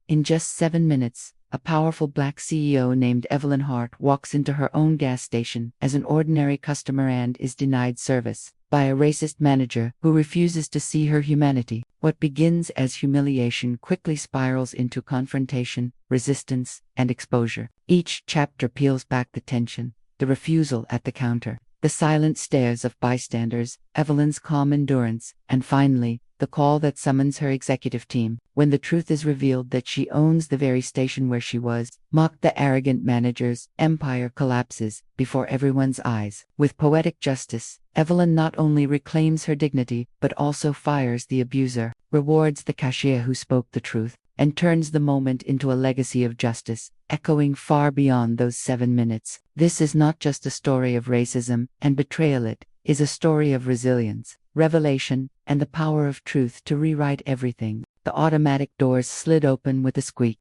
In just 7 minutes, a powerful black CEO named Evelyn Hart walks into her own gas station as an ordinary customer and is denied service by a racist manager who refuses to see her humanity. What begins as humiliation quickly spirals into confrontation, resistance, and exposure. Each chapter peels back the tension, the refusal at the counter, the silent stares of bystanders, Evelyn's calm endurance, and finally, the call that summons her executive team. When the truth is revealed that she owns the very station where she was mocked, the arrogant manager's empire collapses before everyone's eyes. With poetic justice, Evelyn not only reclaims her dignity but also fires the abuser, rewards the cashier who spoke the truth, and turns the moment into a legacy of justice, echoing far beyond those 7 minutes. This is not just a story of racism and betrayal, it is a story of resilience, revelation, and the power of truth to rewrite everything. The automatic doors slid open with a squeak,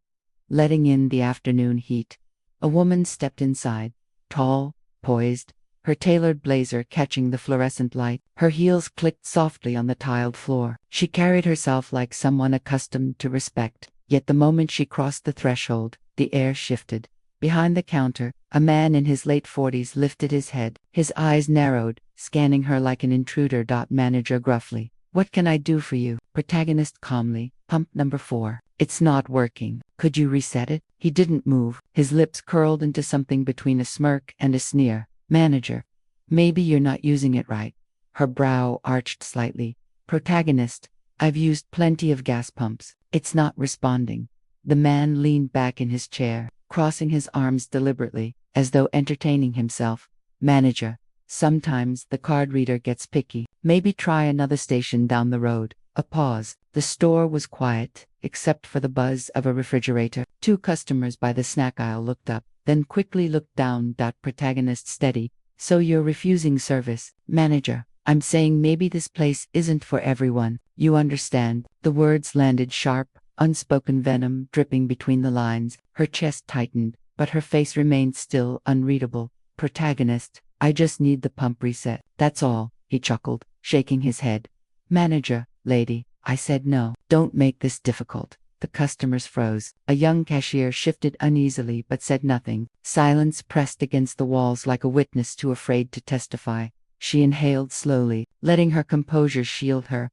letting in the afternoon heat. A woman stepped inside, tall, poised, her tailored blazer catching the fluorescent light. Her heels clicked softly on the tiled floor. She carried herself like someone accustomed to respect, yet the moment she crossed the threshold, the air shifted. Behind the counter, a man in his late 40s lifted his head, his eyes narrowed, scanning her like an intruder. Manager gruffly, "What can I do for you?" Protagonist calmly, "Pump number 4. It's not working. Could you reset it?" He didn't move, his lips curled into something between a smirk and a sneer. "Manager, maybe you're not using it right." Her brow arched slightly. "Protagonist, I've used plenty of gas pumps. It's not responding." The man leaned back in his chair, crossing his arms deliberately, as though entertaining himself. "Manager, sometimes the card reader gets picky. Maybe try another station down the road." A pause. The store was quiet, except for the buzz of a refrigerator. 2 customers by the snack aisle looked up, then quickly looked down. Protagonist steady. "So you're refusing service?" "Manager, I'm saying maybe this place isn't for everyone. You understand." The words landed sharp, unspoken venom dripping between the lines. Her chest tightened, but her face remained still, unreadable. "Protagonist, I just need the pump reset. That's all," he chuckled, shaking his head. "Manager, lady, I said no." "Don't make this difficult." The customers froze. A young cashier shifted uneasily but said nothing. Silence pressed against the walls like a witness too afraid to testify. She inhaled slowly, letting her composure shield her.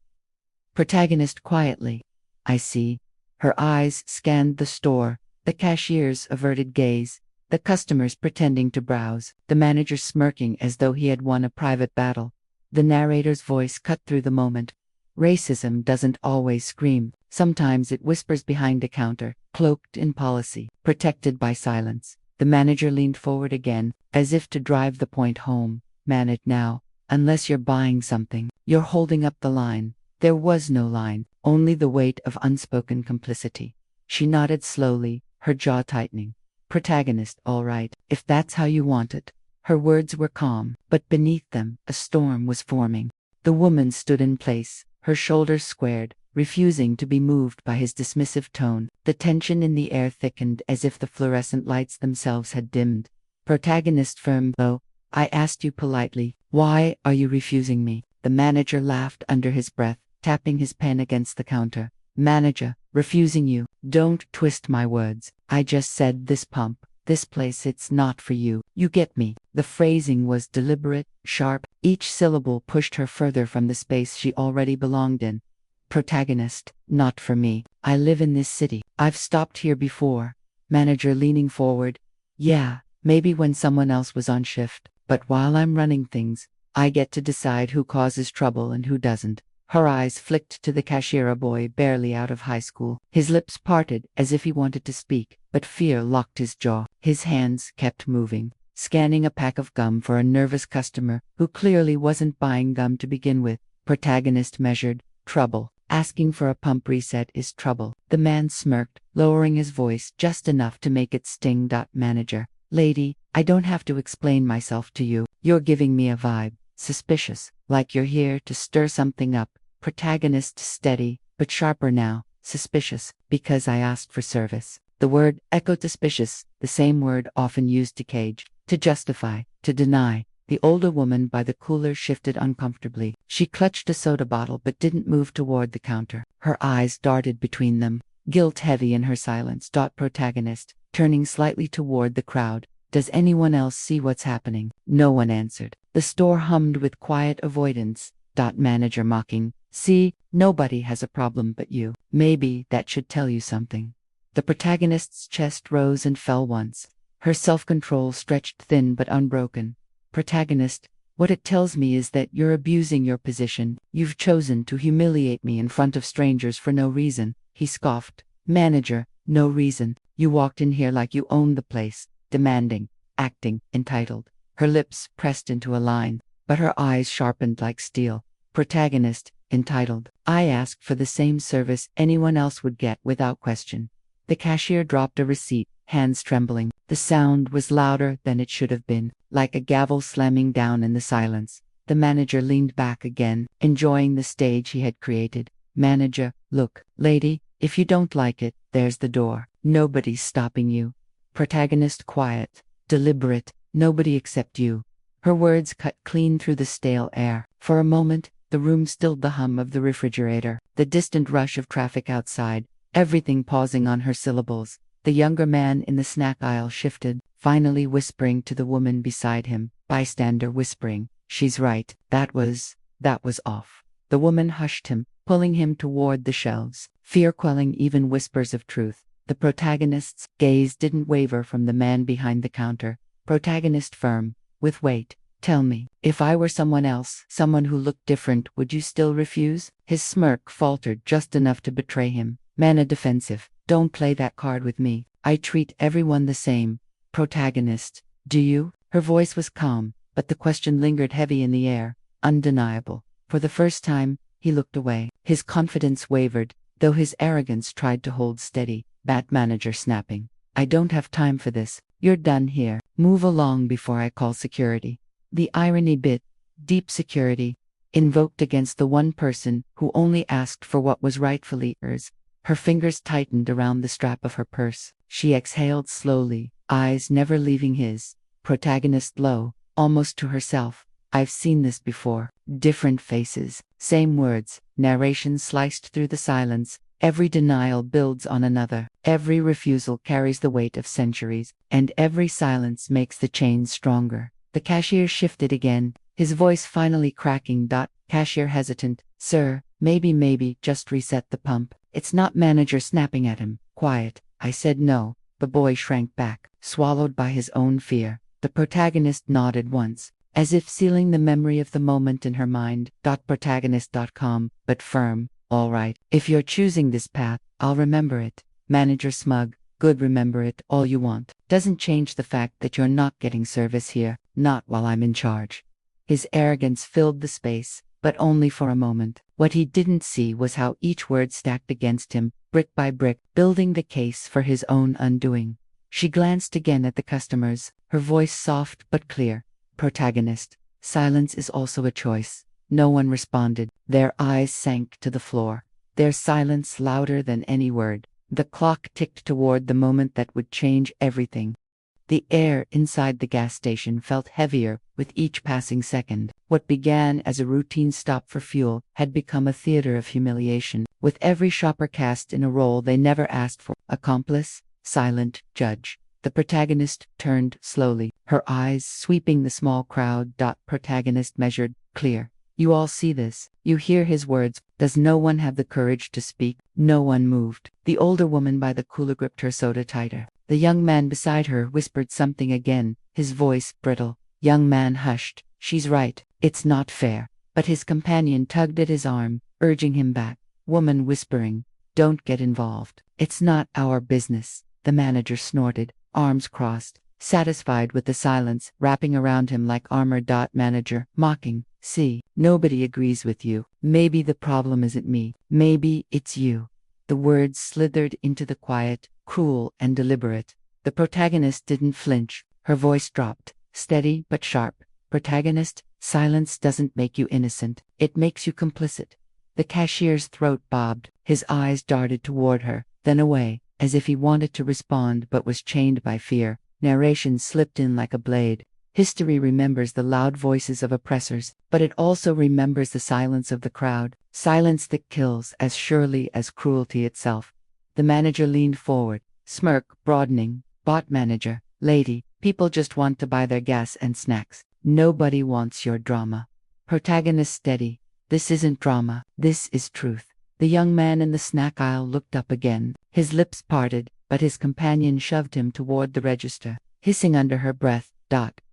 Protagonist quietly, "I see." Her eyes scanned the store, the cashier's averted gaze, the customers pretending to browse, the manager smirking as though he had won a private battle. The narrator's voice cut through the moment. "Racism doesn't always scream. Sometimes it whispers behind a counter, cloaked in policy, protected by silence." The manager leaned forward again, as if to drive the point home. "Manage now. Unless you're buying something, you're holding up the line." There was no line, only the weight of unspoken complicity. She nodded slowly, her jaw tightening. "Protagonist, all right, if that's how you want it." Her words were calm, but beneath them, a storm was forming. The woman stood in place, her shoulders squared, refusing to be moved by his dismissive tone. The tension in the air thickened as if the fluorescent lights themselves had dimmed. Protagonist firm, though, "I asked you politely, why are you refusing me?" The manager laughed under his breath, tapping his pen against the counter. "Manager, refusing you. Don't twist my words. I just said this pump, this place, it's not for you. You get me." The phrasing was deliberate, sharp. Each syllable pushed her further from the space she already belonged in. "Protagonist, not for me. I live in this city. I've stopped here before." Manager leaning forward. "Yeah, maybe when someone else was on shift, but while I'm running things, I get to decide who causes trouble and who doesn't." Her eyes flicked to the cashier, a boy barely out of high school. His lips parted as if he wanted to speak, but fear locked his jaw. His hands kept moving, scanning a pack of gum for a nervous customer who clearly wasn't buying gum to begin with. Protagonist measured. "Trouble. Asking for a pump reset is trouble." The man smirked, lowering his voice just enough to make it sting. "Manager, lady, I don't have to explain myself to you. You're giving me a vibe. Suspicious, like you're here to stir something up." Protagonist steady, but sharper now. "Suspicious, because I asked for service." The word echoed. Suspicious, the same word often used to cage, to justify, to deny. The older woman by the cooler shifted uncomfortably. She clutched a soda bottle but didn't move toward the counter. Her eyes darted between them. guilt heavy in her silence. Protagonist, turning slightly toward the crowd. Does anyone else see what's happening? No one answered. The store hummed with quiet avoidance. Manager mocking. See, nobody has a problem but you. Maybe that should tell you something. The protagonist's chest rose and fell once. Her self-control stretched thin but unbroken. Protagonist, what it tells me is that you're abusing your position. You've chosen to humiliate me in front of strangers for no reason. He scoffed. Manager, no reason. You walked in here like you owned the place, demanding, acting, entitled. Her lips pressed into a line, but her eyes sharpened like steel. Protagonist, entitled. I asked for the same service anyone else would get without question. The cashier dropped a receipt, hands trembling. The sound was louder than it should have been, like a gavel slamming down in the silence. The manager leaned back again, enjoying the stage he had created. Manager, look, lady, if you don't like it, there's the door. Nobody's stopping you. Protagonist quiet, deliberate, nobody except you. Her words cut clean through the stale air. For a moment, the room stilled the hum of the refrigerator, the distant rush of traffic outside, everything pausing on her syllables. The younger man in the snack aisle shifted, finally whispering to the woman beside him. Bystander whispering, she's right, that was off. The woman hushed him, pulling him toward the shelves, fear quelling even whispers of truth. The protagonist's gaze didn't waver from the man behind the counter. Protagonist firm, with weight. Tell me, if I were someone else, someone who looked different, would you still refuse? His smirk faltered just enough to betray him. Manna defensive. Don't play that card with me. I treat everyone the same. Protagonist. Do you? Her voice was calm, but the question lingered heavy in the air, undeniable. For the first time, he looked away. His confidence wavered, though his arrogance tried to hold steady. Bat manager snapping. I don't have time for this. You're done here. Move along before I call security. The irony bit, deep security, invoked against the one person who only asked for what was rightfully hers. Her fingers tightened around the strap of her purse. She exhaled slowly, eyes never leaving his. Protagonist low, almost to herself. I've seen this before. Different faces, same words. Narration sliced through the silence. Every denial builds on another. Every refusal carries the weight of centuries, and every silence makes the chains stronger. The cashier shifted again, his voice finally cracking. Cashier hesitant. Sir, maybe, just reset the pump. It's not. Manager snapping at him. Quiet. I said no. The boy shrank back, swallowed by his own fear. The protagonist nodded once, as if sealing the memory of the moment in her mind. Protagonist.com, but firm. All right, if you're choosing this path, I'll remember it. Manager smug. Good, remember it all you want. Doesn't change the fact that you're not getting service here, not while I'm in charge. His arrogance filled the space, but only for a moment. What he didn't see was how each word stacked against him, brick by brick, building the case for his own undoing. She glanced again at the customers, her voice soft but clear. Protagonist. Silence is also a choice. No one responded. Their eyes sank to the floor, their silence louder than any word. The clock ticked toward the moment that would change everything. The air inside the gas station felt heavier with each passing second. What began as a routine stop for fuel had become a theater of humiliation, with every shopper cast in a role they never asked for. Accomplice, silent, judge. The protagonist turned slowly, her eyes sweeping the small crowd. Protagonist measured, clear. You all see this. You hear his words. Does no one have the courage to speak? No one moved. The older woman by the cooler gripped her soda tighter. The young man beside her whispered something again, his voice brittle. Young man hushed. She's right. It's not fair. But his companion tugged at his arm, urging him back. Woman whispering. Don't get involved. It's not our business. The manager snorted, arms crossed, satisfied with the silence wrapping around him like armor. Manager, mocking. See, nobody agrees with you. Maybe the problem isn't me. Maybe it's you. The words slithered into the quiet, cruel and deliberate. The protagonist didn't flinch. Her voice dropped, steady but sharp. Protagonist, silence doesn't make you innocent. It makes you complicit. The cashier's throat bobbed. His eyes darted toward her, then away, as if he wanted to respond but was chained by fear. Narration slipped in like a blade. History remembers the loud voices of oppressors, but it also remembers the silence of the crowd, silence that kills as surely as cruelty itself. The manager leaned forward, smirk broadening. Bot manager, lady, people just want to buy their gas and snacks. Nobody wants your drama. Protagonist steady. This isn't drama, this is truth. The young man in the snack aisle looked up again. His lips parted, but his companion shoved him toward the register, hissing under her breath.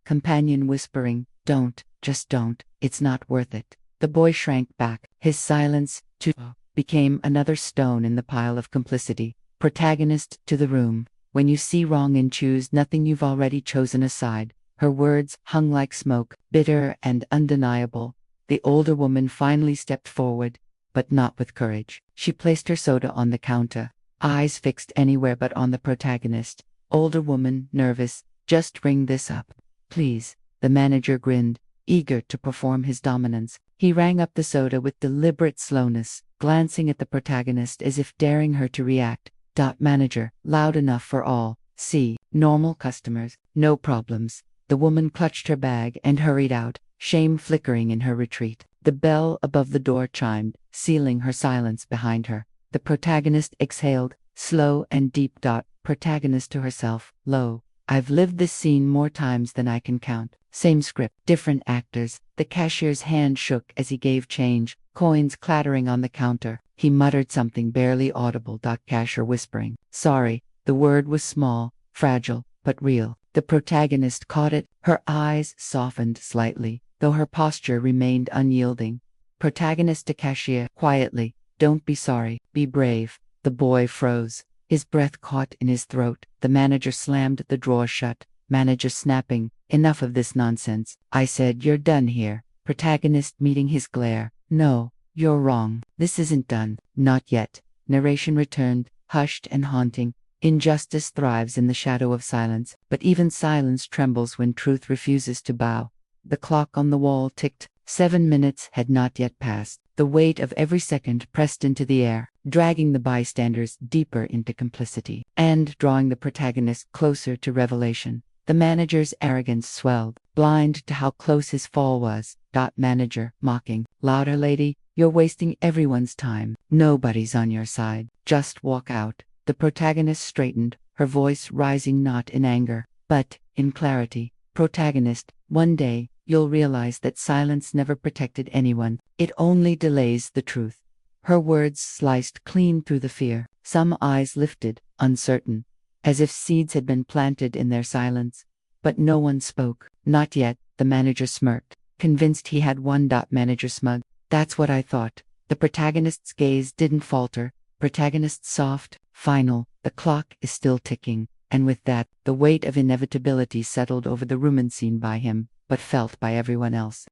Companion whispering, don't, just don't, it's not worth it. The boy shrank back. His silence, too, became another stone in the pile of complicity. Protagonist to the room. When you see wrong and choose nothing, you've already chosen a side. Her words hung like smoke, bitter and undeniable. The older woman finally stepped forward, but not with courage. She placed her soda on the counter, eyes fixed anywhere but on the protagonist. Older woman, nervous, just ring this up, please. The manager grinned, eager to perform his dominance. He rang up the soda with deliberate slowness, glancing at the protagonist as if daring her to react. Manager, loud enough for all. See, normal customers, no problems. The woman clutched her bag and hurried out, shame flickering in her retreat. The bell above the door chimed, sealing her silence behind her. The protagonist exhaled, slow and deep. Protagonist to herself, low. I've lived this scene more times than I can count. Same script, different actors. The cashier's hand shook as he gave change, coins clattering on the counter. He muttered something barely audible. Cashier whispering, sorry. The word was small, fragile, but real. The protagonist caught it. Her eyes softened slightly, though her posture remained unyielding. Protagonist to cashier, quietly, don't be sorry, be brave. The boy froze. His breath caught in his throat. The manager slammed the drawer shut. Manager snapping, enough of this nonsense. I said you're done here. Protagonist meeting his glare. No, you're wrong. This isn't done. Not yet. Narration returned, hushed and haunting. Injustice thrives in the shadow of silence, but even silence trembles when truth refuses to bow. The clock on the wall ticked. 7 minutes had not yet passed. The weight of every second pressed into the air, dragging the bystanders deeper into complicity, and drawing the protagonist closer to revelation. The manager's arrogance swelled, blind to how close his fall was. Manager, mocking, louder lady, you're wasting everyone's time. Nobody's on your side. Just walk out. The protagonist straightened, her voice rising not in anger, but in clarity. Protagonist, one day, you'll realize that silence never protected anyone. It only delays the truth. Her words sliced clean through the fear. Some eyes lifted, uncertain, as if seeds had been planted in their silence. But no one spoke. Not yet. The manager smirked, convinced he had won. Manager smug. That's what I thought. The protagonist's gaze didn't falter. Protagonist soft, final. The clock is still ticking. And with that, the weight of inevitability settled over the room unseen by him, but felt by everyone else.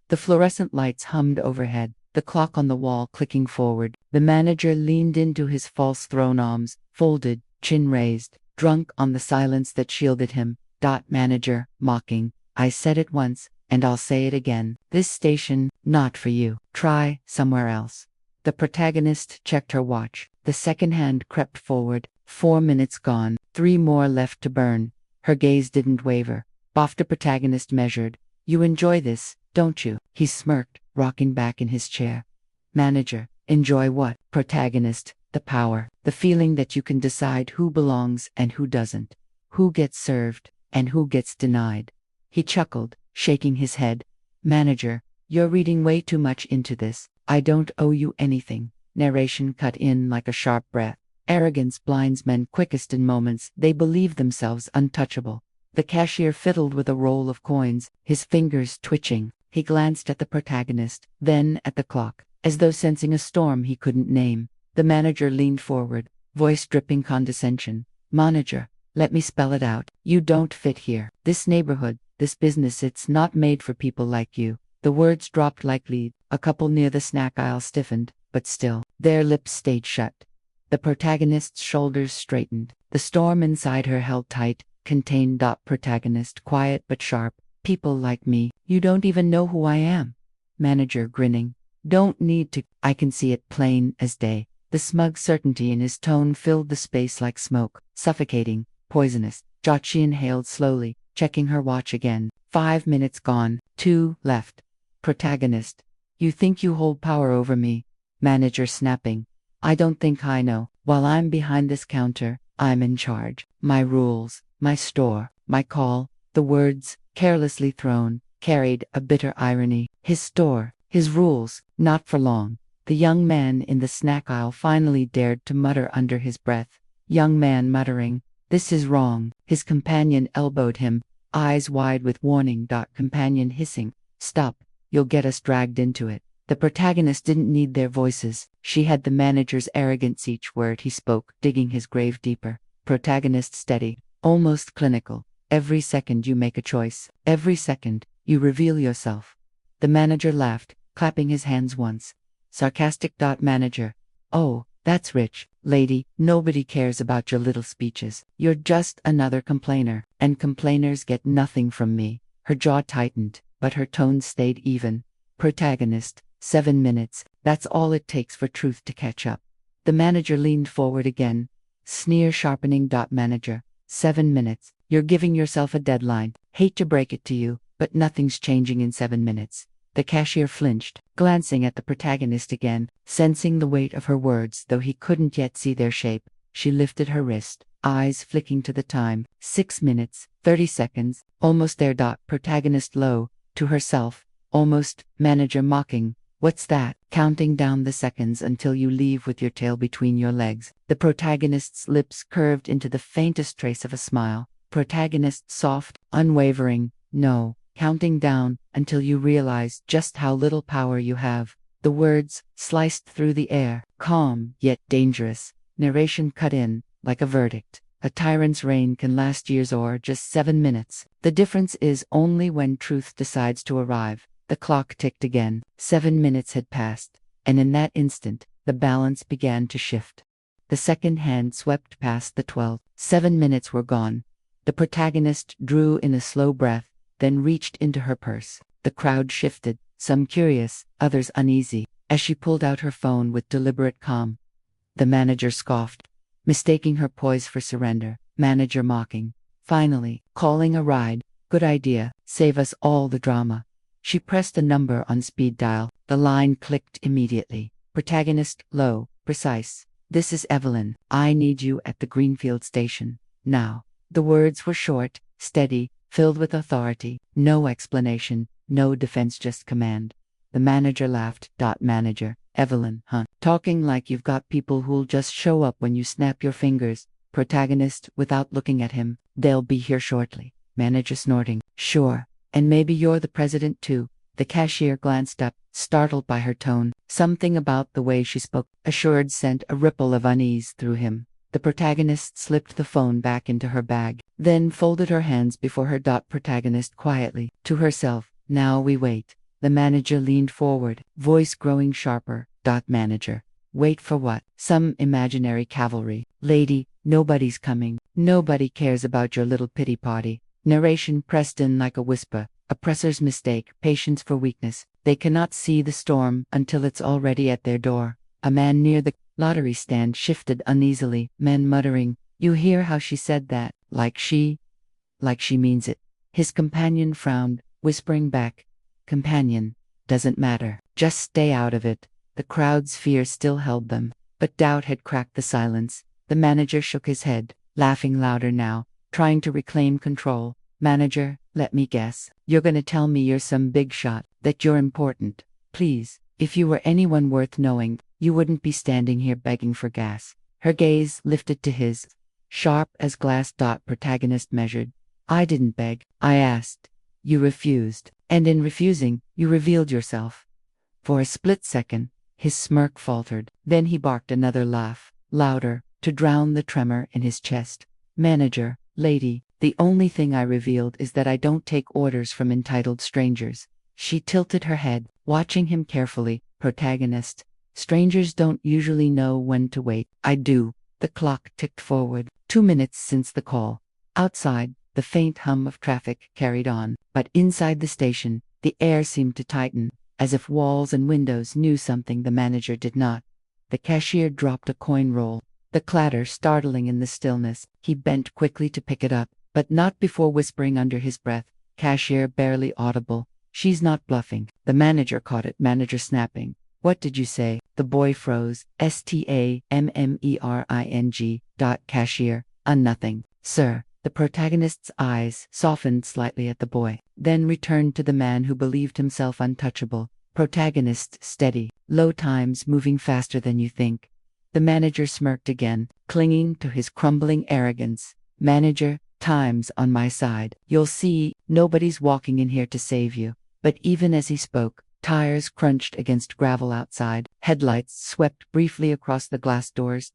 The fluorescent lights hummed overhead, the clock on the wall clicking forward. The manager leaned into his false throne arms, folded, chin raised, drunk on the silence that shielded him. Manager, mocking, I said it once, and I'll say it again. This station, not for you. Try somewhere else. The protagonist checked her watch. The second hand crept forward. 4 minutes gone, 3 more left to burn. Her gaze didn't waver. The protagonist measured. You enjoy this, don't you? He smirked, rocking back in his chair. Manager, enjoy what? Protagonist, the power, the feeling that you can decide who belongs and who doesn't, who gets served and who gets denied. He chuckled, shaking his head. Manager, you're reading way too much into this. I don't owe you anything. Narration cut in like a sharp breath. Arrogance blinds men quickest in moments they believe themselves untouchable. The cashier fiddled with a roll of coins, his fingers twitching. He glanced at the protagonist, then at the clock, as though sensing a storm he couldn't name. The manager leaned forward, voice dripping condescension. Manager, let me spell it out. You don't fit here. This neighborhood, this business, it's not made for people like you. The words dropped like lead. A couple near the snack aisle stiffened, but still, their lips stayed shut. The protagonist's shoulders straightened. The storm inside her held tight, contained. Protagonist, quiet but sharp. People like me, you don't even know who I am. Manager grinning. Don't need to, I can see it plain as day. The smug certainty in his tone filled the space like smoke, suffocating, poisonous. She inhaled slowly, checking her watch again. 5 minutes gone, 2 left. Protagonist. You think you hold power over me? Manager snapping. I don't think I know. While I'm behind this counter, I'm in charge. My rules, my store, my call. The words, carelessly thrown, carried a bitter irony. His store, his rules, not for long. The young man in the snack aisle finally dared to mutter under his breath. Young man muttering, "This is wrong." His companion elbowed him, eyes wide with warning. Companion hissing, "Stop, you'll get us dragged into it." The protagonist didn't need their voices. She had the manager's arrogance. Each word he spoke, digging his grave deeper. Protagonist steady, almost clinical. "Every second you make a choice. Every second, you reveal yourself." The manager laughed, clapping his hands once. Sarcastic. Manager, "Oh, that's rich, lady. Nobody cares about your little speeches. You're just another complainer, and complainers get nothing from me." Her jaw tightened, but her tone stayed even. Protagonist, 7 minutes, that's all it takes for truth to catch up. The manager leaned forward again, sneer sharpening. Manager, 7 minutes, you're giving yourself a deadline. Hate to break it to you, but nothing's changing in 7 minutes. The cashier flinched, glancing at the protagonist again, sensing the weight of her words, though he couldn't yet see their shape. She lifted her wrist, eyes flicking to the time. 6 minutes, 30 seconds, almost there. Protagonist low, to herself, almost. Manager mocking, "What's that?" Counting down the seconds until you leave with your tail between your legs. The protagonist's lips curved into the faintest trace of a smile. Protagonist soft, unwavering, "No." Counting down until you realize just how little power you have. The words sliced through the air, calm yet dangerous. Narration cut in, like a verdict. A tyrant's reign can last years or just 7 minutes. The difference is only when truth decides to arrive. The clock ticked again. 7 minutes had passed, and in that instant, the balance began to shift. The second hand swept past the 12. 7 minutes were gone. The protagonist drew in a slow breath, then reached into her purse. The crowd shifted, some curious, others uneasy, as she pulled out her phone with deliberate calm. The manager scoffed, mistaking her poise for surrender. Manager mocking, "Finally, calling a ride. Good idea, save us all the drama." She pressed a number on speed dial. The line clicked immediately. Protagonist low, precise. "This is Evelyn. I need you at the Greenfield station. Now." The words were short, steady, filled with authority. No explanation, no defense, just command. The manager laughed. Manager, "Evelyn, huh? Talking like you've got people who'll just show up when you snap your fingers." Protagonist, without looking at him, "They'll be here shortly." Manager snorting, "Sure. And maybe you're the president too." The cashier glanced up, startled by her tone. Something about the way she spoke, assured, sent a ripple of unease through him. The protagonist slipped the phone back into her bag, then folded her hands before her. Protagonist quietly, to herself, "Now we wait." The manager leaned forward, voice growing sharper. Manager, "Wait for what? Some imaginary cavalry? Lady, nobody's coming. Nobody cares about your little pity party." Narration pressed in like a whisper. Oppressors mistake patience for weakness. They cannot see the storm until it's already at their door. A man near the lottery stand shifted uneasily, men muttering, "You hear how she said that? Like she means it." His companion frowned, whispering back, "Companion, doesn't matter. Just stay out of it." The crowd's fear still held them, but doubt had cracked the silence. The manager shook his head, laughing louder now, trying to reclaim control. "Manager, let me guess. You're gonna tell me you're some big shot, that you're important. Please, if you were anyone worth knowing, you wouldn't be standing here begging for gas." Her gaze lifted to his, sharp as glass. Protagonist measured, "I didn't beg. I asked. You refused. And in refusing, you revealed yourself." For a split second, his smirk faltered. Then he barked another laugh, louder, to drown the tremor in his chest. "Manager, lady, the only thing I revealed is that I don't take orders from entitled strangers." She tilted her head, watching him carefully. Protagonist, "Strangers don't usually know when to wait." "I do." The clock ticked forward. 2 minutes since the call. Outside, the faint hum of traffic carried on, but inside the station, the air seemed to tighten, as if walls and windows knew something the manager did not. The cashier dropped a coin roll, the clatter startling in the stillness. He bent quickly to pick it up, but not before whispering under his breath, "Cashier, barely audible. She's not bluffing." The manager caught it. Manager snapping, What did you say? The boy froze. Stammering. Cashier. Nothing, sir. The protagonist's eyes softened slightly at the boy, then returned to the man who believed himself untouchable. Protagonist steady. Low times moving faster than you think. The manager smirked again, clinging to his crumbling arrogance. Manager, time's on my side. You'll see, nobody's walking in here to save you. But even as he spoke, tires crunched against gravel outside, headlights swept briefly across the glass doors.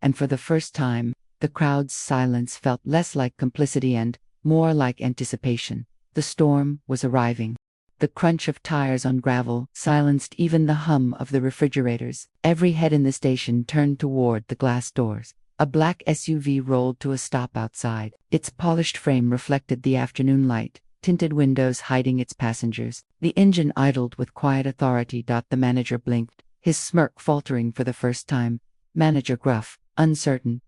And for the first time, the crowd's silence felt less like complicity and more like anticipation. The storm was arriving. The crunch of tires on gravel silenced even the hum of the refrigerators. Every head in the station turned toward the glass doors. A black SUV rolled to a stop outside. Its polished frame reflected the afternoon light, tinted windows hiding its passengers. The engine idled with quiet authority. The manager blinked, his smirk faltering for the first time. Manager gruff, uncertain.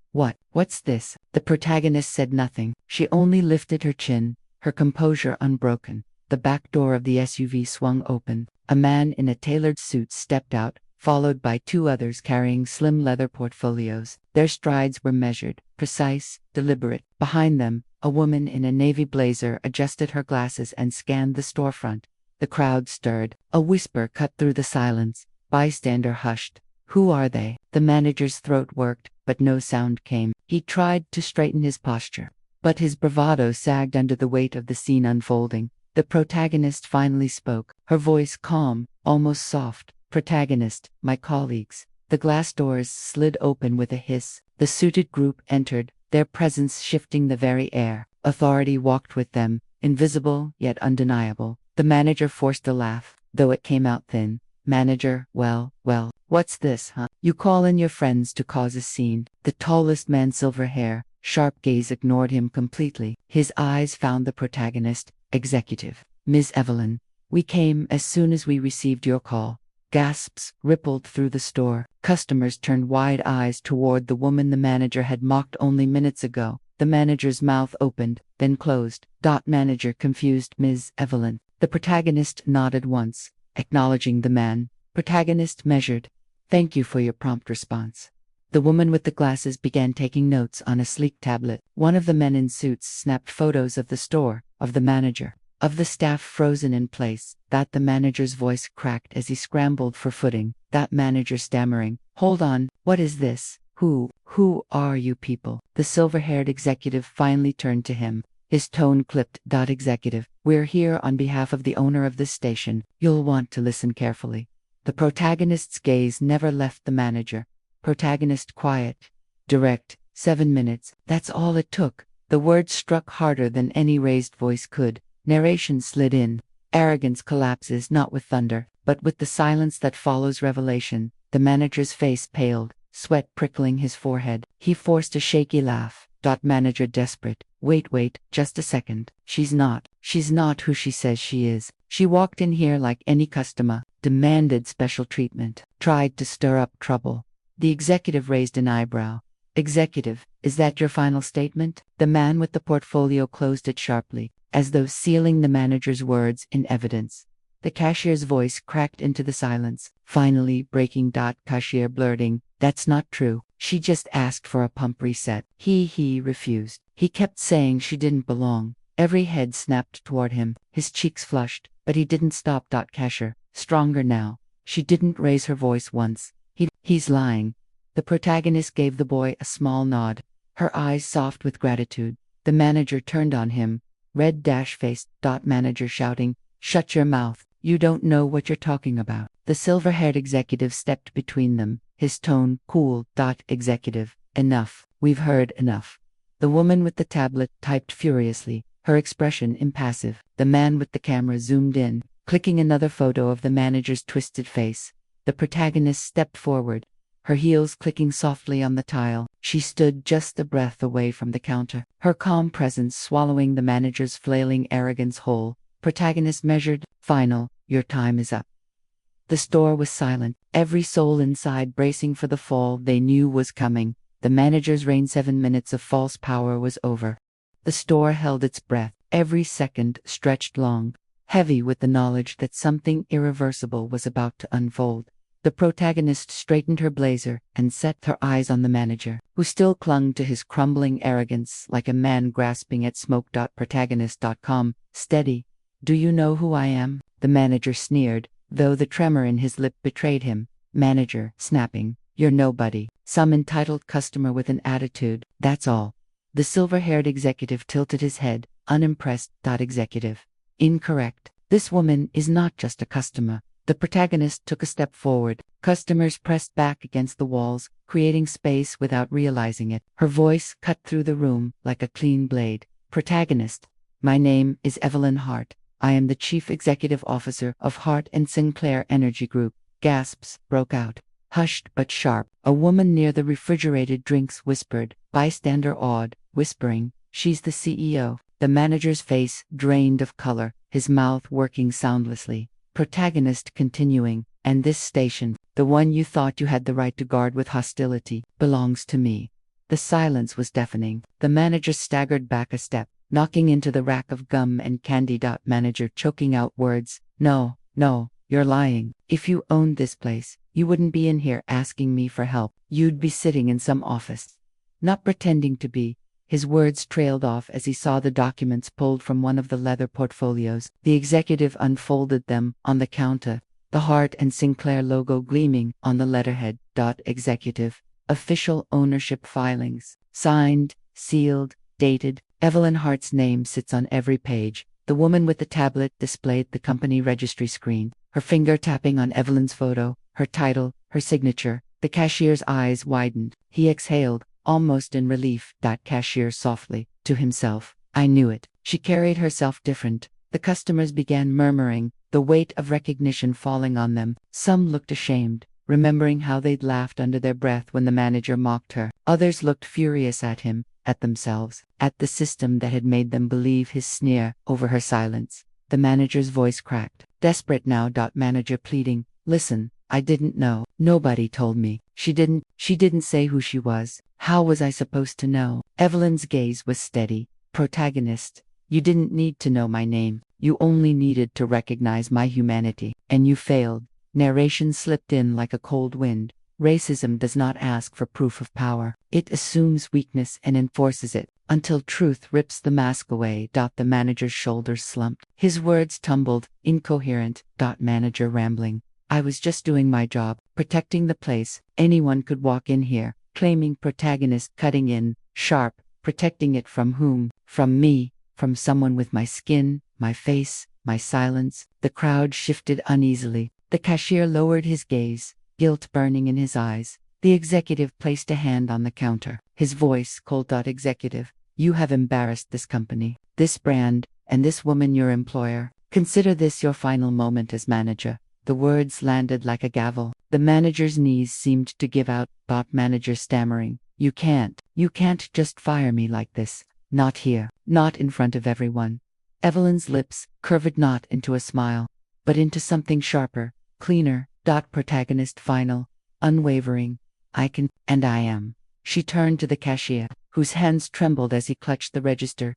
What's this? The protagonist said nothing. She only lifted her chin, her composure unbroken. The back door of the SUV swung open. A man in a tailored suit stepped out, followed by two others carrying slim leather portfolios. Their strides were measured, precise, deliberate. Behind them, a woman in a navy blazer adjusted her glasses and scanned the storefront. The crowd stirred. A whisper cut through the silence. Bystander hushed. Who are they? The manager's throat worked, but no sound came. He tried to straighten his posture, but his bravado sagged under the weight of the scene unfolding. The protagonist finally spoke, her voice calm, almost soft. Protagonist, my colleagues. The glass doors slid open with a hiss. The suited group entered, their presence shifting the very air. Authority walked with them, invisible yet undeniable. The manager forced a laugh, though it came out thin. Manager, well, what's this, huh? You call in your friends to cause a scene. The tallest man, silver hair, sharp gaze ignored him completely. His eyes found the protagonist. Executive. Ms. Evelyn. We came as soon as we received your call. Gasps rippled through the store. Customers turned wide eyes toward the woman the manager had mocked only minutes ago. The manager's mouth opened, then closed. Manager confused. Ms. Evelyn. The protagonist nodded once, acknowledging the man. Protagonist measured. Thank you for your prompt response. The woman with the glasses began taking notes on a sleek tablet. One of the men in suits snapped photos of the store, of the manager, of the staff frozen in place. The manager's voice cracked as he scrambled for footing. Manager stammering. Hold on, what is this? Who are you people? The silver-haired executive finally turned to him. His tone clipped. Executive, we're here on behalf of the owner of this station. You'll want to listen carefully. The protagonist's gaze never left the manager. Protagonist quiet, direct. 7 minutes, that's all it took. The words struck harder than any raised voice could. Narration slid in. Arrogance collapses not with thunder, but with the silence that follows revelation. The manager's face paled, sweat prickling his forehead. He forced a shaky laugh. Manager desperate. Wait, just a second. She's not who she says she is. She walked in here like any customer, demanded special treatment, tried to stir up trouble. The executive raised an eyebrow. Executive, is that your final statement? The man with the portfolio closed it sharply, as though sealing the manager's words in evidence. The cashier's voice cracked into the silence, finally breaking. Cashier blurting, that's not true. She just asked for a pump reset. He refused. He kept saying she didn't belong. Every head snapped toward him, his cheeks flushed, but he didn't stop. Cashier, stronger now. She didn't raise her voice once. He's lying. The protagonist gave the boy a small nod, her eyes soft with gratitude. The manager turned on him, red-faced. Manager shouting, shut your mouth. You don't know what you're talking about. The silver-haired executive stepped between them, his tone cool. Executive, enough. We've heard enough. The woman with the tablet typed furiously, her expression impassive. The man with the camera zoomed in, clicking another photo of the manager's twisted face. The protagonist stepped forward, her heels clicking softly on the tile. She stood just a breath away from the counter, her calm presence swallowing the manager's flailing arrogance whole. Protagonist measured. Final, your time is up. The store was silent, every soul inside bracing for the fall they knew was coming. The manager's reign. 7 minutes of false power was over. The store held its breath, every second stretched long, heavy with the knowledge that something irreversible was about to unfold. The protagonist straightened her blazer and set her eyes on the manager, who still clung to his crumbling arrogance like a man grasping at smoke. Protagonist.com. Steady. Do you know who I am? The manager sneered, though the tremor in his lip betrayed him. Manager, snapping. You're nobody. Some entitled customer with an attitude, that's all. The silver-haired executive tilted his head, unimpressed. Executive. Incorrect. This woman is not just a customer. The protagonist took a step forward. Customers pressed back against the walls, creating space without realizing it. Her voice cut through the room like a clean blade. Protagonist. My name is Evelyn Hart. I am the Chief Executive Officer of Hart and Sinclair Energy Group. Gasps broke out. Hushed but sharp, a woman near the refrigerated drinks whispered. Bystander awed, whispering, she's the CEO. The manager's face drained of color, his mouth working soundlessly. Protagonist continuing, and this station, the one you thought you had the right to guard with hostility, belongs to me. The silence was deafening. The manager staggered back a step, knocking into the rack of gum and candy. Manager choking out words. No, you're lying. If you owned this place, you wouldn't be in here asking me for help. You'd be sitting in some office. Not pretending to be. His words trailed off as he saw the documents pulled from one of the leather portfolios. The executive unfolded them on the counter, the Hart and Sinclair logo gleaming on the letterhead. Executive. Official ownership filings. Signed, sealed, dated. Evelyn Hart's name sits on every page. The woman with the tablet displayed the company registry screen, her finger tapping on Evelyn's photo, her title, her signature. The cashier's eyes widened. He exhaled, almost in relief. Cashier softly, to himself. I knew it. She carried herself different. The customers began murmuring, the weight of recognition falling on them. Some looked ashamed, remembering how they'd laughed under their breath when the manager mocked her. Others looked furious at him, at themselves, at the system that had made them believe his sneer over her silence. The manager's voice cracked. Desperate now. Manager pleading, listen, I didn't know. Nobody told me. She didn't say who she was. How was I supposed to know? Evelyn's gaze was steady. Protagonist. You didn't need to know my name. You only needed to recognize my humanity. And you failed. Narration slipped in like a cold wind. Racism does not ask for proof of power. It assumes weakness and enforces it, until truth rips the mask away. The manager's shoulders slumped. His words tumbled, incoherent. Manager rambling. I was just doing my job, protecting the place. Anyone could walk in here. Claiming. Protagonist cutting in, sharp. Protecting it from whom? From me. From someone with my skin, my face, my silence. The crowd shifted uneasily. The cashier lowered his gaze, guilt burning in his eyes. The executive placed a hand on the counter. His voice cold. Executive, you have embarrassed this company, this brand, and this woman your employer. Consider this your final moment as manager. The words landed like a gavel. The manager's knees seemed to give out. Manager stammering. You can't just fire me like this. Not here. Not in front of everyone. Evelyn's lips curved not into a smile, but into something sharper, cleaner. Protagonist final, unwavering. I can, and I am. She turned to the cashier, whose hands trembled as he clutched the register.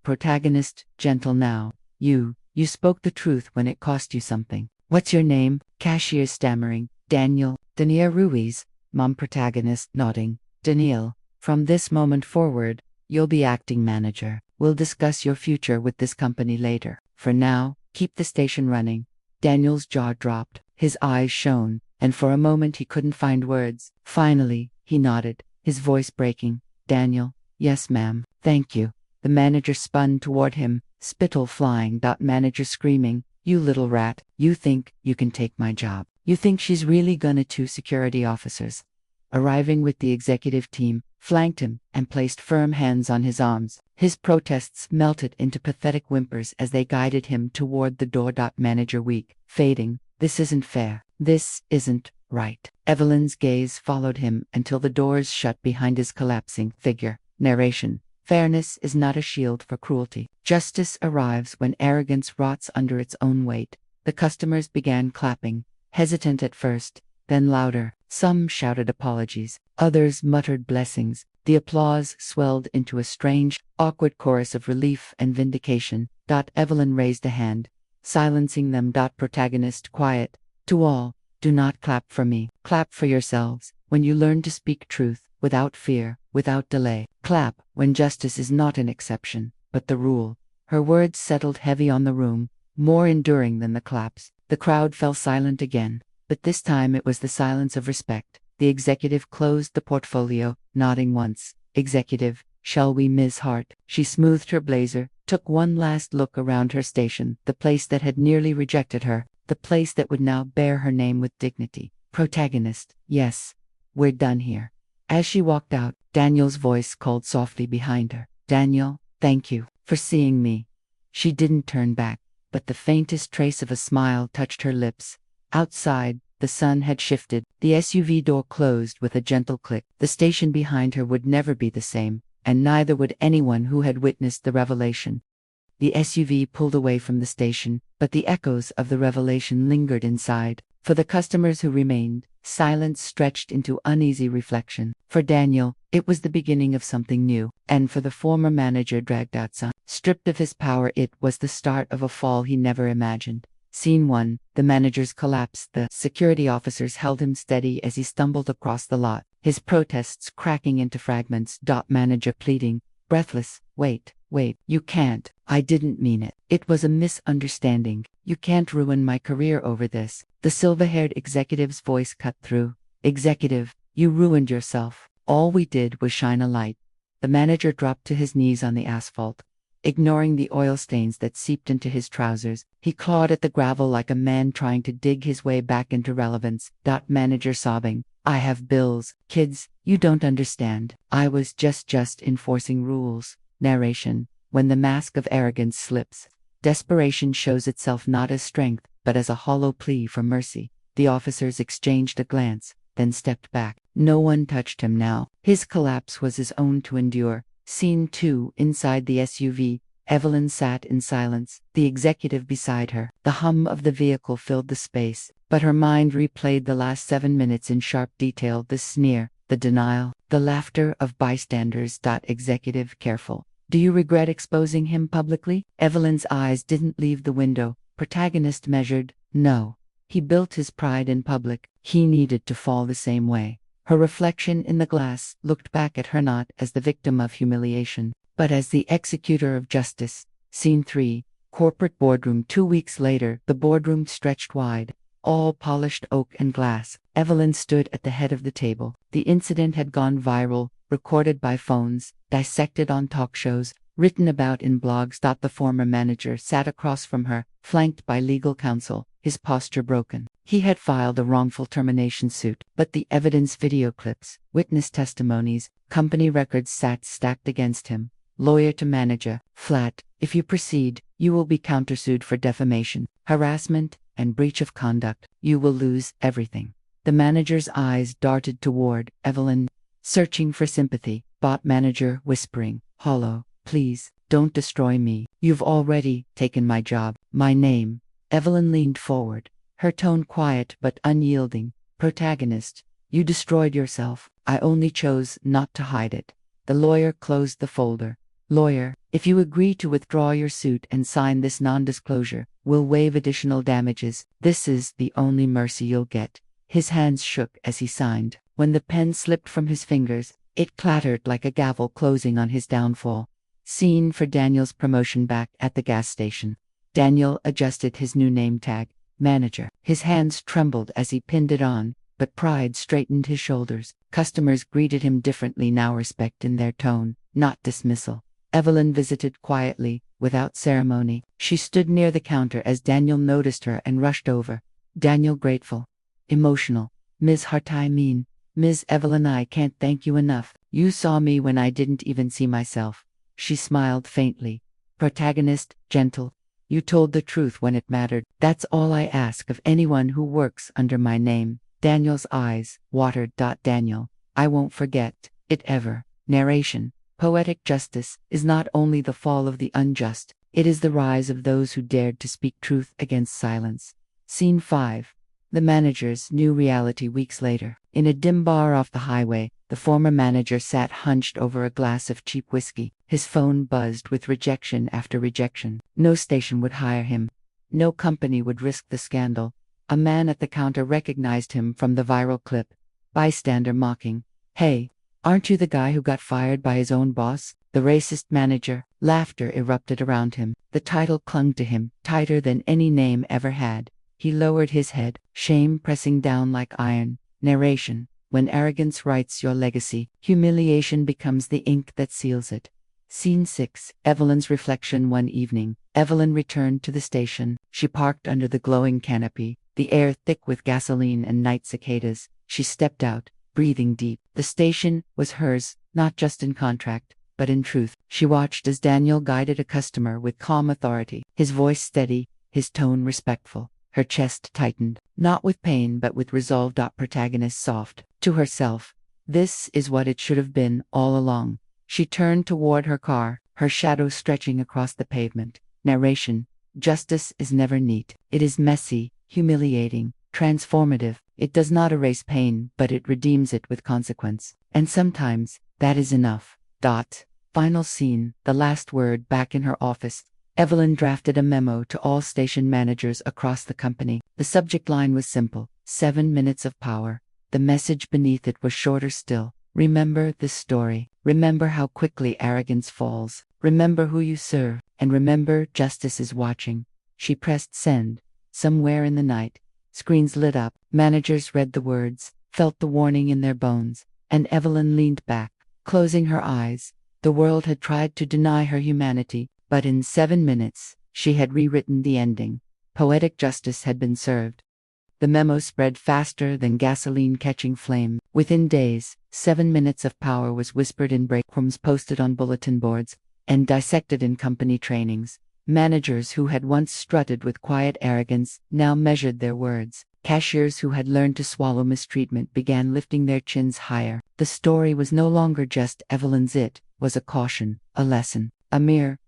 Protagonist, gentle now. You spoke the truth when it cost you something. What's your name? Cashier stammering. Daniel Ruiz. Mom. Protagonist nodding. Daniel, from this moment forward, you'll be acting manager. We'll discuss your future with this company later. For now, keep the station running. Daniel's jaw dropped. His eyes shone, and for a moment he couldn't find words. Finally, he nodded, his voice breaking. Daniel, yes ma'am, thank you. The manager spun toward him, spittle flying. Manager screaming, you little rat, you think you can take my job. You think she's really gonna? Two security officers, arriving with the executive team, flanked him and placed firm hands on his arms. His protests melted into pathetic whimpers as they guided him toward the door. Manager weak, fading. This isn't fair. This isn't right. Evelyn's gaze followed him until the doors shut behind his collapsing figure. Narration. Fairness is not a shield for cruelty. Justice arrives when arrogance rots under its own weight. The customers began clapping, hesitant at first, then louder. Some shouted apologies. Others muttered blessings. The applause swelled into a strange, awkward chorus of relief and vindication. Evelyn raised a hand, silencing them. Protagonist quiet. To all, Do not clap for me. Clap for yourselves when you learn to speak truth, without fear, without delay. Clap when justice is not an exception, but the rule. Her words settled heavy on the room, more enduring than the claps. The crowd fell silent again, but this time it was the silence of respect. The executive closed the portfolio, nodding once. Executive, shall we, Ms. Hart? She smoothed her blazer, took one last look around her station, the place that had nearly rejected her, the place that would now bear her name with dignity. Protagonist, yes, we're done here. As she walked out, Daniel's voice called softly behind her. Daniel, thank you for seeing me. She didn't turn back, but the faintest trace of a smile touched her lips. Outside, the sun had shifted. The SUV door closed with a gentle click. The station behind her would never be the same, and neither would anyone who had witnessed the revelation. The SUV pulled away from the station, but the echoes of the revelation lingered inside. For the customers who remained, silence stretched into uneasy reflection. For Daniel, it was the beginning of something new, and for the former manager dragged outside, stripped of his power, it was the start of a fall he never imagined. Scene 1, the manager's collapse. The security officers held him steady as he stumbled across the lot, his protests cracking into fragments. Manager pleading, breathless, wait, you can't. I didn't mean it. It was a misunderstanding. You can't ruin my career over this. The silver-haired executive's voice cut through. Executive, you ruined yourself. All we did was shine a light. The manager dropped to his knees on the asphalt. Ignoring the oil stains that seeped into his trousers, he clawed at the gravel like a man trying to dig his way back into relevance. Manager sobbing, I have bills. Kids, you don't understand. I was just enforcing rules. Narration. When the mask of arrogance slips, desperation shows itself not as strength, but as a hollow plea for mercy. The officers exchanged a glance, then stepped back. No one touched him now. His collapse was his own to endure. Scene 2, inside the SUV. Evelyn sat in silence, the executive beside her. The hum of the vehicle filled the space, but her mind replayed the last 7 minutes in sharp detail. The sneer, the denial, the laughter of bystanders. Executive careful. Do you regret exposing him publicly? Evelyn's eyes didn't leave the window. Protagonist measured, no. He built his pride in public. He needed to fall the same way. Her reflection in the glass looked back at her not as the victim of humiliation, but as the executor of justice. Scene 3, corporate boardroom. 2 weeks later, the boardroom stretched wide, all polished oak and glass. Evelyn stood at the head of the table. The incident had gone viral, recorded by phones, dissected on talk shows, written about in blogs. The former manager sat across from her, flanked by legal counsel, his posture broken. He had filed a wrongful termination suit, but the evidence, video clips, witness testimonies, company records sat stacked against him. Lawyer to manager, flat, if you proceed, you will be countersued for defamation, harassment, and breach of conduct. You will lose everything. The manager's eyes darted toward Evelyn, searching for sympathy. Manager whispering, hollow, please, don't destroy me. You've already taken my job, my name. Evelyn leaned forward, her tone quiet but unyielding. Protagonist, you destroyed yourself. I only chose not to hide it. The lawyer closed the folder. Lawyer, if you agree to withdraw your suit and sign this non-disclosure, we'll waive additional damages. This is the only mercy you'll get. His hands shook as he signed. When the pen slipped from his fingers, it clattered like a gavel closing on his downfall. Scene for Daniel's promotion. Back at the gas station, Daniel adjusted his new name tag, manager. His hands trembled as he pinned it on, but pride straightened his shoulders. Customers greeted him differently now, respect in their tone, not dismissal. Evelyn visited quietly, without ceremony. She stood near the counter as Daniel noticed her and rushed over. Daniel grateful, emotional. Ms. Hart, I mean, Ms. Evelyn, I can't thank you enough. You saw me when I didn't even see myself. She smiled faintly. Protagonist, gentle. You told the truth when it mattered. That's all I ask of anyone who works under my name. Daniel's eyes watered. Daniel, I won't forget it ever. Narration. Poetic justice is not only the fall of the unjust, it is the rise of those who dared to speak truth against silence. Scene 5. The manager's new reality. Weeks later, in a dim bar off the highway, the former manager sat hunched over a glass of cheap whiskey. His phone buzzed with rejection after rejection. No station would hire him. No company would risk the scandal. A man at the counter recognized him from the viral clip. Bystander mocking. "Hey, aren't you the guy who got fired by his own boss? The racist manager." Laughter erupted around him. The title clung to him, tighter than any name ever had. He lowered his head, shame pressing down like iron. Narration. When arrogance writes your legacy, humiliation becomes the ink that seals it. Scene 6. Evelyn's reflection one evening. Evelyn returned to the station. She parked under the glowing canopy, the air thick with gasoline and night cicadas. She stepped out, breathing deep. The station was hers, not just in contract, but in truth. She watched as Daniel guided a customer with calm authority, his voice steady, his tone respectful. Her chest tightened, not with pain but with resolve. Protagonist soft. To herself, this is what it should have been all along. She turned toward her car, her shadow stretching across the pavement. Narration. Justice is never neat. It is messy, humiliating, transformative. It does not erase pain, but it redeems it with consequence. And sometimes, that is enough. Final scene. The last word. Back in her office, Evelyn drafted a memo to all station managers across the company. The subject line was simple: 7 minutes of power. The message beneath it was shorter still. Remember this story. Remember how quickly arrogance falls. Remember who you serve. And remember, justice is watching. She pressed send. Somewhere in the night, screens lit up. Managers read the words, felt the warning in their bones. And Evelyn leaned back, closing her eyes. The world had tried to deny her humanity, but in 7 minutes, she had rewritten the ending. Poetic justice had been served. The memo spread faster than gasoline catching flame. Within days, 7 minutes of power was whispered in break rooms, posted on bulletin boards, and dissected in company trainings. Managers who had once strutted with quiet arrogance now measured their words. Cashiers who had learned to swallow mistreatment began lifting their chins higher. The story was no longer just Evelyn's, it was a caution, a lesson, a mirror.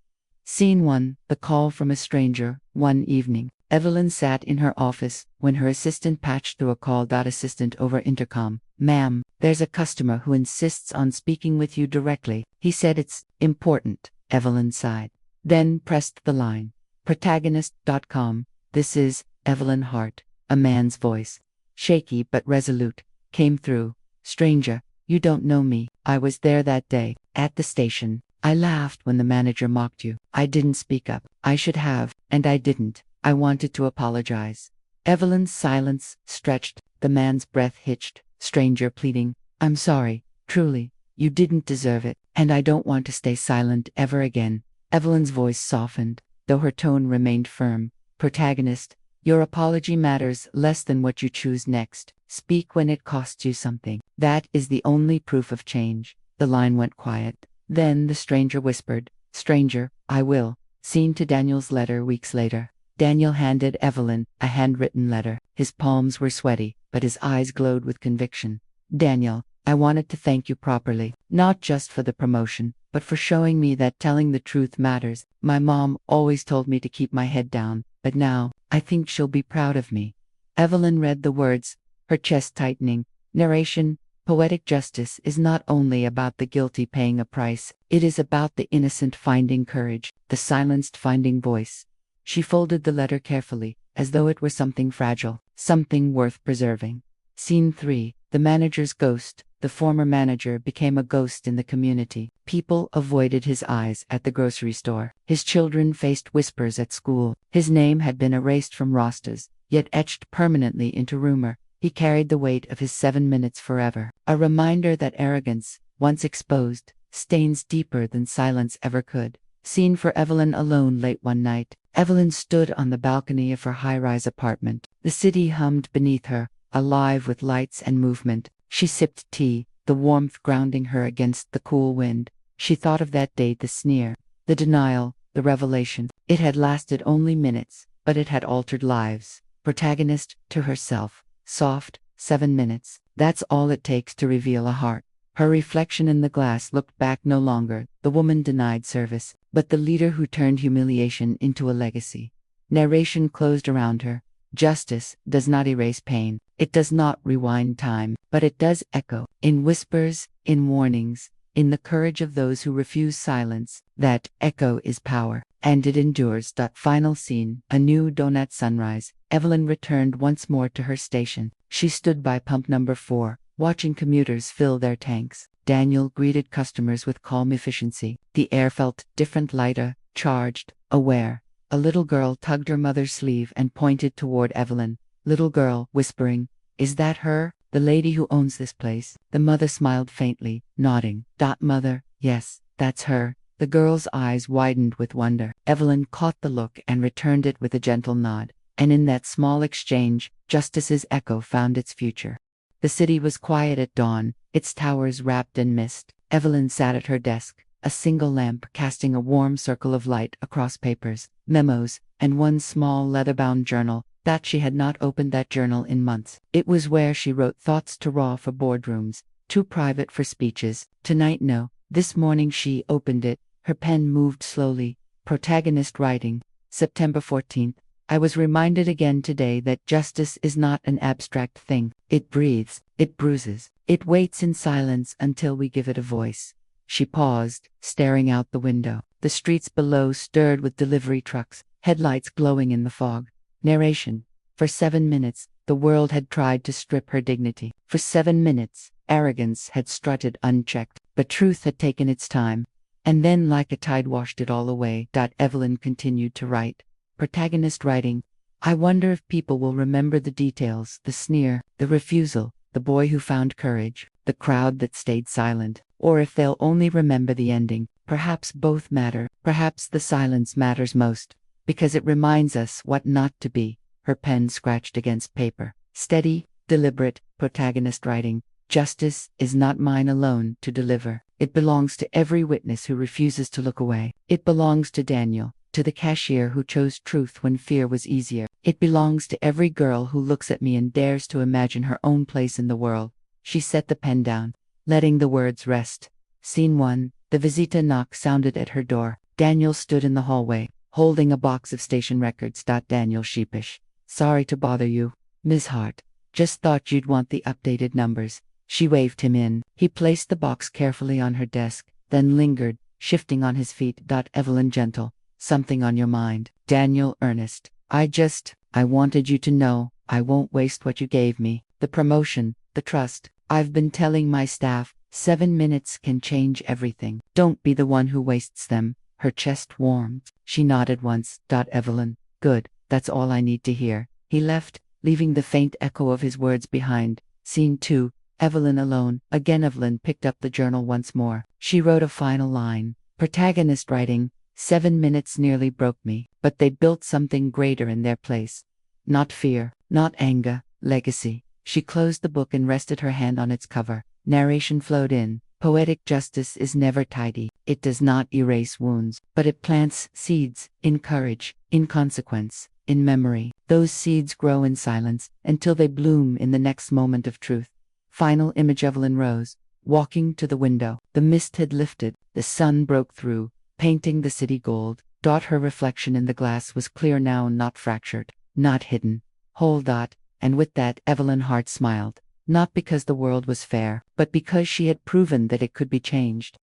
Scene 1. The call from a stranger. One evening, Evelyn sat in her office when her assistant patched through a call. Assistant over intercom. "Ma'am, there's a customer who insists on speaking with you directly. He said it's important." Evelyn sighed, then pressed the line. Protagonist.com. "This is Evelyn Hart." A man's voice, shaky but resolute, came through. "Stranger, you don't know me. I was there that day, at the station. I laughed when the manager mocked you. I didn't speak up. I should have, and I didn't. I wanted to apologize." Evelyn's silence stretched, the man's breath hitched. Stranger pleading, "I'm sorry, truly. You didn't deserve it, and I don't want to stay silent ever again." Evelyn's voice softened, though her tone remained firm. Protagonist, your apology matters less than what you choose next. Speak when it costs you something. That is the only proof of change. The line went quiet. Then the stranger whispered, "Stranger, I will." Scene to Daniel's letter weeks later. Daniel handed Evelyn a handwritten letter. His palms were sweaty, but his eyes glowed with conviction. "Daniel, I wanted to thank you properly, not just for the promotion, but for showing me that telling the truth matters. My mom always told me to keep my head down, but now, I think she'll be proud of me." Evelyn read the words, her chest tightening. Narration. Poetic justice is not only about the guilty paying a price, it is about the innocent finding courage, the silenced finding voice. She folded the letter carefully, as though it were something fragile, something worth preserving. Scene 3. The manager's ghost. The former manager became a ghost in the community. People avoided his eyes at the grocery store. His children faced whispers at school. His name had been erased from rosters, yet etched permanently into rumor. He carried the weight of his 7 minutes forever. A reminder that arrogance, once exposed, stains deeper than silence ever could. Scene for Evelyn alone late one night. Evelyn stood on the balcony of her high-rise apartment. The city hummed beneath her, alive with lights and movement. She sipped tea, the warmth grounding her against the cool wind. She thought of that day, the sneer, the denial, the revelation. It had lasted only minutes, but it had altered lives. Protagonist, to herself. Soft, 7 minutes. That's all it takes to reveal a heart. Her reflection in the glass looked back no longer, the woman denied service, but the leader who turned humiliation into a legacy. Narration closed around her. Justice does not erase pain. It does not rewind time, but it does echo, in whispers, in warnings, in the courage of those who refuse silence. That echo is power, and it endures. Final scene. A new donut sunrise. Evelyn returned once more to her station. She stood by pump number 4, watching commuters fill their tanks. Daniel greeted customers with calm efficiency. The air felt different, lighter, charged, aware. A little girl tugged her mother's sleeve and pointed toward Evelyn. Little girl, whispering, "Is that her? The lady who owns this place?" The mother smiled faintly, nodding. "Mother, yes, that's her." The girl's eyes widened with wonder. Evelyn caught the look and returned it with a gentle nod. And in that small exchange, Justice's echo found its future. The city was quiet at dawn, its towers wrapped in mist. Evelyn sat at her desk, a single lamp casting a warm circle of light across papers, memos, and one small leather-bound journal. That she had not opened that journal in months. It was where she wrote thoughts too raw for boardrooms, too private for speeches. Tonight, no. This morning she opened it. Her pen moved slowly. Protagonist writing. September 14th. I was reminded again today that justice is not an abstract thing. It breathes, it bruises, it waits in silence until we give it a voice. She paused, staring out the window. The streets below stirred with delivery trucks, headlights glowing in the fog. Narration. For 7 minutes, the world had tried to strip her dignity. For 7 minutes, arrogance had strutted unchecked, but truth had taken its time. And then, like a tide, washed it all away. Evelyn continued to write. Protagonist writing. I wonder if people will remember the details, the sneer, the refusal, the boy who found courage, the crowd that stayed silent, or if they'll only remember the ending. Perhaps both matter. Perhaps the silence matters most, because it reminds us what not to be. Her pen scratched against paper. Steady, deliberate, protagonist writing. Justice is not mine alone to deliver. It belongs to every witness who refuses to look away. It belongs to Daniel, to the cashier who chose truth when fear was easier. It belongs to every girl who looks at me and dares to imagine her own place in the world. She set the pen down, letting the words rest. Scene 1. The visita knock sounded at her door. Daniel stood in the hallway, holding a box of station records. Daniel sheepish. Sorry to bother you, Ms. Hart. Just thought you'd want the updated numbers. She waved him in. He placed the box carefully on her desk, then lingered, shifting on his feet. Evelyn gentle. Something on your mind? Daniel earnest. I wanted you to know, I won't waste what you gave me. The promotion, the trust. I've been telling my staff, 7 minutes can change everything. Don't be the one who wastes them. Her chest warmed. She nodded once. Evelyn. Good, that's all I need to hear. He left, leaving the faint echo of his words behind. Scene 2. Evelyn alone. Again Evelyn picked up the journal once more. She wrote a final line. Protagonist writing. 7 minutes nearly broke me, but they built something greater in their place. Not fear, not anger, legacy. She closed the book and rested her hand on its cover. Narration flowed in. Poetic justice is never tidy. It does not erase wounds, but it plants seeds, in courage, in consequence, in memory. Those seeds grow in silence, until they bloom in the next moment of truth. Final image. Evelyn rose, walking to the window. The mist had lifted, the sun broke through, painting the city gold. Her reflection in the glass was clear now, not fractured, not hidden, whole. And with that, Evelyn Hart smiled, not because the world was fair, but because she had proven that it could be changed.